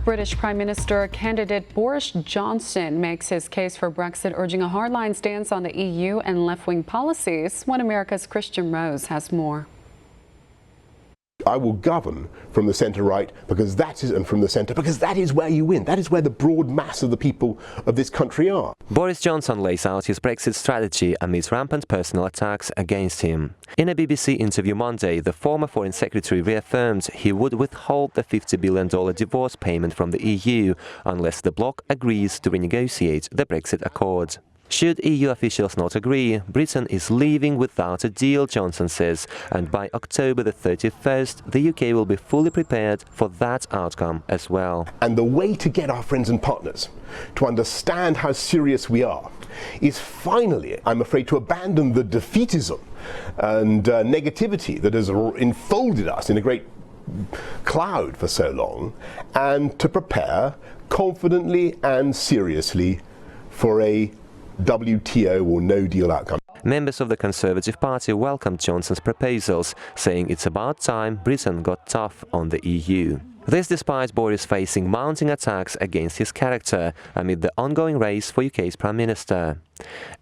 British Prime Minister candidate Boris Johnson makes his case for Brexit, urging a hardline stance on the EU and left-wing policies. One America's Kristian Rouz has more. I will govern from the centre-right because that is, and from the centre because that is where you win. That is where the broad mass of the people of this country are. Boris Johnson lays out his Brexit strategy amid rampant personal attacks against him. In a BBC interview Monday, the former Foreign Secretary reaffirmed he would withhold the $50 billion divorce payment from the EU unless the bloc agrees to renegotiate the Brexit accord. Should EU officials not agree, Britain is leaving without a deal, Johnson says, and by October the 31st, the UK will be fully prepared for that outcome as well. And the way to get our friends and partners to understand how serious we are is finally, I'm afraid, to abandon the defeatism and negativity that has enfolded us in a great cloud for so long, and to prepare confidently and seriously for a WTO or no deal outcome. Members of the Conservative Party welcomed Johnson's proposals, saying it's about time Britain got tough on the EU. This despite Boris facing mounting attacks against his character amid the ongoing race for UK's Prime Minister.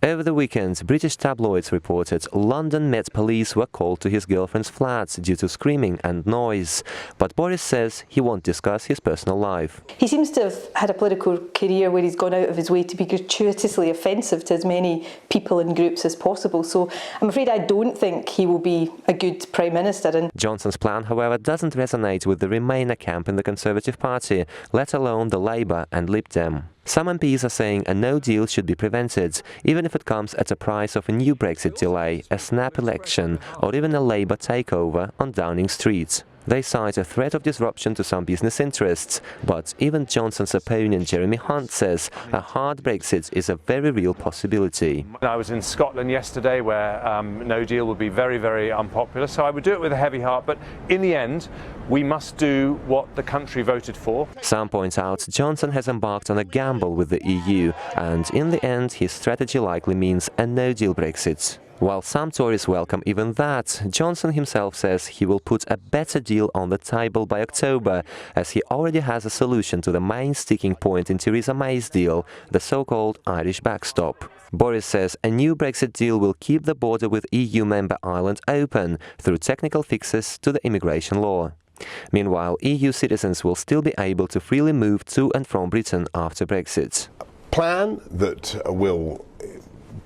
Over the weekend, British tabloids reported London Met Police were called to his girlfriend's flat due to screaming and noise, but Boris says he won't discuss his personal life. He seems to have had a political career where he's gone out of his way to be gratuitously offensive to as many people and groups as possible, so I'm afraid I don't think he will be a good Prime Minister. And Johnson's plan, however, doesn't resonate with the Remainer camp in the Conservative Party, let alone the Labour and Lib Dem. Some MPs are saying a no deal should be prevented, even if it comes at a price of a new Brexit delay, a snap election, or even a Labour takeover on Downing Street. They cite a threat of disruption to some business interests, but even Johnson's opponent Jeremy Hunt says a hard Brexit is a very real possibility. I was in Scotland yesterday where no deal would be very, very unpopular, so I would do it with a heavy heart, but in the end we must do what the country voted for. Some point out Johnson has embarked on a gamble with the EU, and in the end his strategy likely means a no-deal Brexit. While some Tories welcome even that, Johnson himself says he will put a better deal on the table by October, as he already has a solution to the main sticking point in Theresa May's deal, the so-called Irish backstop. Boris says a new Brexit deal will keep the border with EU member Ireland open through technical fixes to the immigration law. Meanwhile, EU citizens will still be able to freely move to and from Britain after Brexit. A plan that will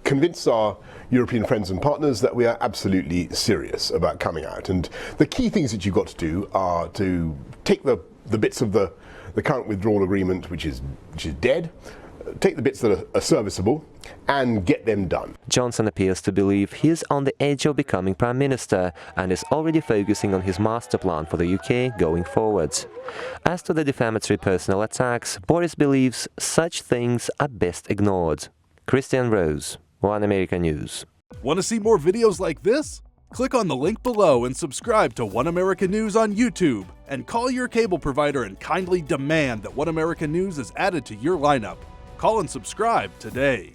convince our European friends and partners that we are absolutely serious about coming out. And the key things that you've got to do are to take the bits of the current withdrawal agreement which is dead, take the bits that are serviceable, and get them done. Johnson appears to believe he's on the edge of becoming Prime Minister and is already focusing on his master plan for the UK going forward. As to the defamatory personal attacks, Boris believes such things are best ignored. Kristian, Rouz, One America News. Want to see more videos like this? Click on the link below and subscribe to One America News on YouTube, and call your cable provider and kindly demand that One America News is added to your lineup. Call and subscribe today.